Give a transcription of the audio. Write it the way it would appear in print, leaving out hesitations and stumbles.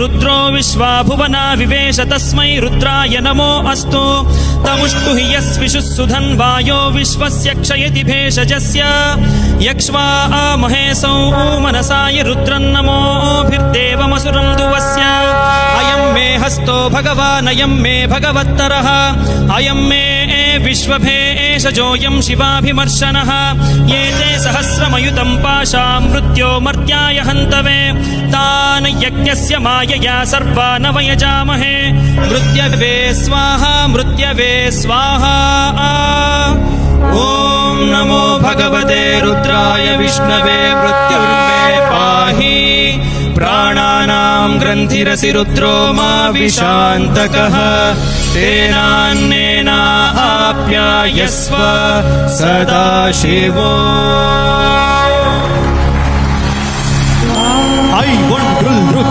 रुद्रो विश्वा भुवना विवेश तस्मै रुद्राय नमो अस्तु तमुष्टु हि यस्विषुः सुधन्वायो विश्वस्य क्षयति भेषजस्य यक्ष्वा महेशौ मनसाय रुद्रन्नमोभिर्देवमसुरं दुवस्य अयं मे हस्तो भगवान् अयं मे भगवत्तरः अयं मे विश्वभेषजोऽयं शिवाभिमर्शनः ये ते सहस्रमयुतं पाशां मृत्यो मर्त्याय हन्तवे तान् यज्ञस्य मायया सर्वान् वयजामहे मृत्यवे स्वाहा मृत्यवे स्वाहा ॐ नमो भगवते रुद्राय विष्णवे मृत्युर्मे पाहि प्राणानां ग्रन्थिरसि रुद्रो मा विशान्तकः तेनान्नेनाप्यायस्व सदा शिवो I want to look